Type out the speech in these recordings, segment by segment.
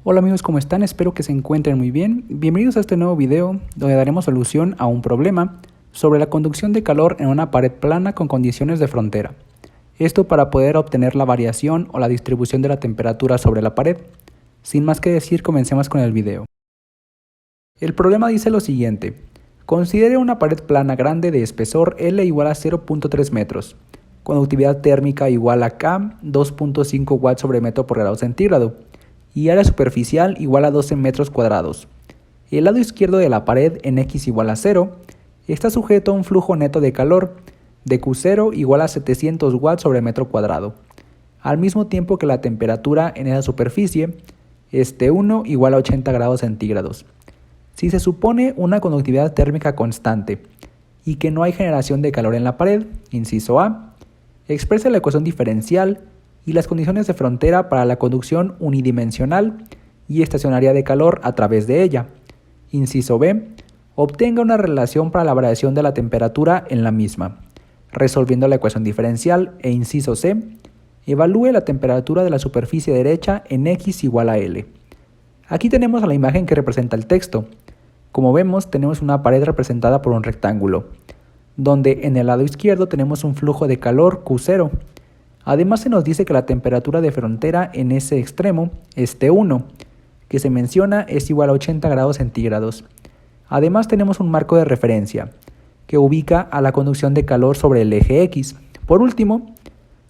Hola amigos, ¿cómo están? Espero que se encuentren muy bien. Bienvenidos a este nuevo video donde daremos solución a un problema sobre la conducción de calor en una pared plana con condiciones de frontera. Esto para poder obtener la variación o la distribución de la temperatura sobre la pared. Sin más que decir, comencemos con el video. El problema dice lo siguiente. Considere una pared plana grande de espesor L igual a 0.3 metros, conductividad térmica igual a K 2.5 watts sobre metro por grado centígrado, y área superficial igual a 12 metros cuadrados. El lado izquierdo de la pared en X igual a 0 está sujeto a un flujo neto de calor de Q0 igual a 700 watts sobre metro cuadrado, al mismo tiempo que la temperatura en esa superficie es T1 igual a 80 grados centígrados. Si se supone una conductividad térmica constante y que no hay generación de calor en la pared, inciso A, expresa la ecuación diferencial y las condiciones de frontera para la conducción unidimensional y estacionaria de calor a través de ella. Inciso B, obtenga una relación para la variación de la temperatura en la misma, resolviendo la ecuación diferencial, e inciso C, evalúe la temperatura de la superficie derecha en X igual a L. Aquí tenemos la imagen que representa el texto. Como vemos, tenemos una pared representada por un rectángulo, donde en el lado izquierdo tenemos un flujo de calor Q0. Además se nos dice que la temperatura de frontera en ese extremo es T1, que se menciona es igual a 80 grados centígrados. Además tenemos un marco de referencia, que ubica a la conducción de calor sobre el eje X. Por último,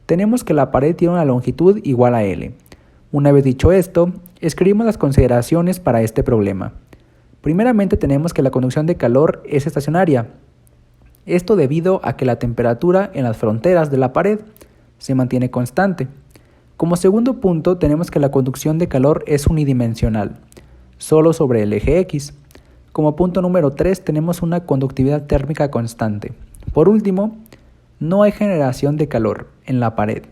tenemos que la pared tiene una longitud igual a L. Una vez dicho esto, escribimos las consideraciones para este problema. Primeramente tenemos que la conducción de calor es estacionaria. Esto debido a que la temperatura en las fronteras de la pared se mantiene constante. Como segundo punto, tenemos que la conducción de calor es unidimensional, solo sobre el eje X. Como punto número 3, tenemos una conductividad térmica constante. Por último, no hay generación de calor en la pared.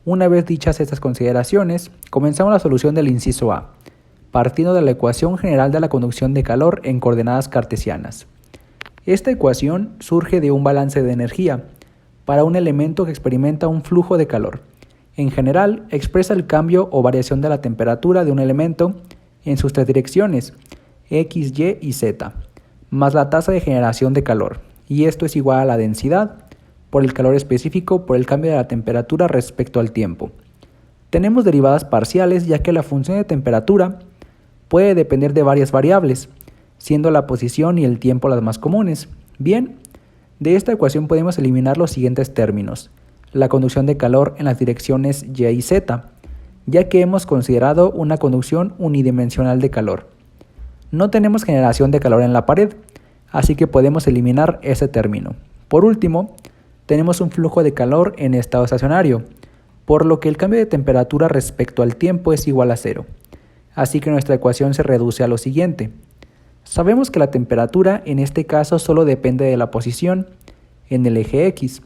Una vez dichas estas consideraciones, comenzamos la solución del inciso A, partiendo de la ecuación general de la conducción de calor en coordenadas cartesianas. Esta ecuación surge de un balance de energía para un elemento que experimenta un flujo de calor. En general, expresa el cambio o variación de la temperatura de un elemento en sus tres direcciones, X, Y y Z, más la tasa de generación de calor, y esto es igual a la densidad por el calor específico por el cambio de la temperatura respecto al tiempo. Tenemos derivadas parciales ya que la función de temperatura puede depender de varias variables, siendo la posición y el tiempo las más comunes. Bien, de esta ecuación podemos eliminar los siguientes términos: la conducción de calor en las direcciones Y y Z, ya que hemos considerado una conducción unidimensional de calor. No tenemos generación de calor en la pared, así que podemos eliminar ese término. Por último, tenemos un flujo de calor en estado estacionario, por lo que el cambio de temperatura respecto al tiempo es igual a 0. Así que nuestra ecuación se reduce a lo siguiente. Sabemos que la temperatura en este caso solo depende de la posición en el eje X,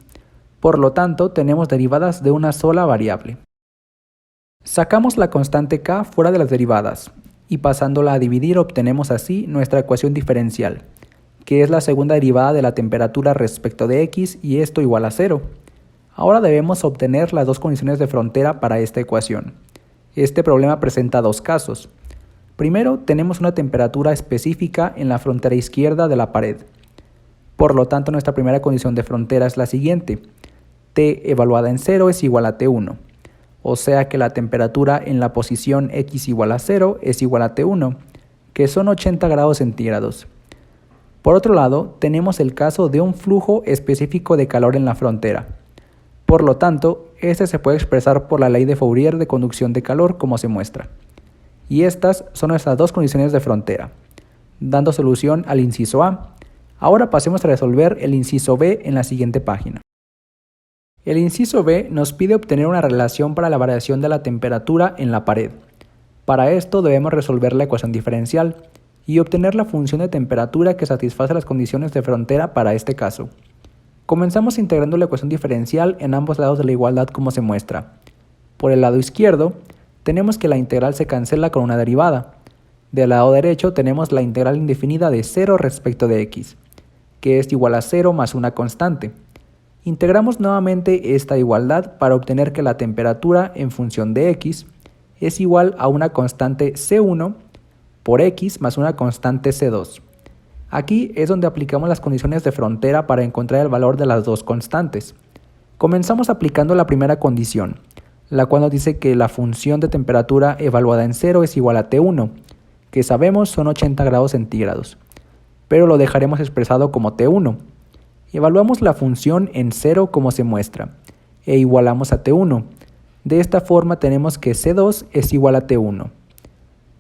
por lo tanto tenemos derivadas de una sola variable. Sacamos la constante K fuera de las derivadas y pasándola a dividir obtenemos así nuestra ecuación diferencial, que es la segunda derivada de la temperatura respecto de X y esto igual a 0. Ahora debemos obtener las dos condiciones de frontera para esta ecuación. Este problema presenta dos casos. Primero, tenemos una temperatura específica en la frontera izquierda de la pared. Por lo tanto, nuestra primera condición de frontera es la siguiente. T evaluada en 0 es igual a T1. O sea que la temperatura en la posición X igual a 0 es igual a T1, que son 80 grados centígrados. Por otro lado, tenemos el caso de un flujo específico de calor en la frontera. Por lo tanto, este se puede expresar por la ley de Fourier de conducción de calor como se muestra. Y estas son nuestras dos condiciones de frontera, dando solución al inciso A. Ahora pasemos a resolver el inciso B en la siguiente página. El inciso B nos pide obtener una relación para la variación de la temperatura en la pared. Para esto debemos resolver la ecuación diferencial y obtener la función de temperatura que satisface las condiciones de frontera para este caso. Comenzamos integrando la ecuación diferencial en ambos lados de la igualdad como se muestra. Por el lado izquierdo, tenemos que la integral se cancela con una derivada. Del lado derecho tenemos la integral indefinida de 0 respecto de x, que es igual a 0 más una constante. Integramos nuevamente esta igualdad para obtener que la temperatura en función de x es igual a una constante C1 por X más una constante C2. Aquí es donde aplicamos las condiciones de frontera para encontrar el valor de las dos constantes. Comenzamos aplicando la primera condición, la cual nos dice que la función de temperatura evaluada en 0 es igual a T1, que sabemos son 80 grados centígrados, pero lo dejaremos expresado como T1. Evaluamos la función en 0 como se muestra, e igualamos a T1. De esta forma tenemos que C2 es igual a T1.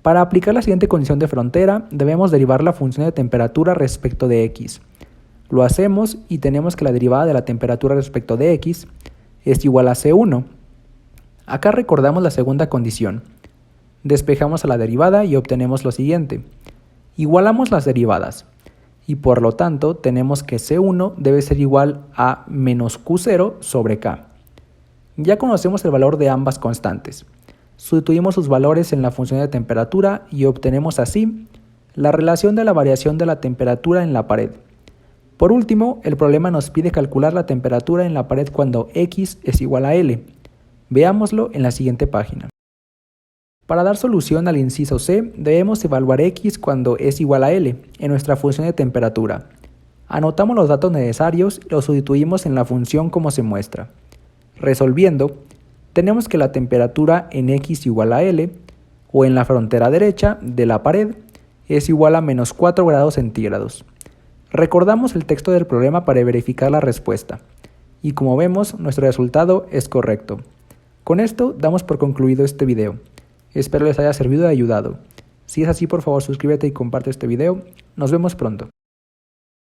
Para aplicar la siguiente condición de frontera, debemos derivar la función de temperatura respecto de X. Lo hacemos y tenemos que la derivada de la temperatura respecto de X es igual a C1. Acá recordamos la segunda condición. Despejamos a la derivada y obtenemos lo siguiente. Igualamos las derivadas y por lo tanto tenemos que C1 debe ser igual a menos Q0 sobre K. Ya conocemos el valor de ambas constantes. Sustituimos sus valores en la función de temperatura y obtenemos así la relación de la variación de la temperatura en la pared. Por último, el problema nos pide calcular la temperatura en la pared cuando X es igual a L. Veámoslo en la siguiente página. Para dar solución al inciso C, debemos evaluar X cuando es igual a L en nuestra función de temperatura. Anotamos los datos necesarios y los sustituimos en la función como se muestra. Resolviendo, tenemos que la temperatura en X igual a L, o en la frontera derecha de la pared, es igual a menos 4 grados centígrados. Recordamos el texto del problema para verificar la respuesta, y como vemos, nuestro resultado es correcto. Con esto damos por concluido este video. Espero les haya servido y ayudado. Si es así, por favor suscríbete y comparte este video. Nos vemos pronto.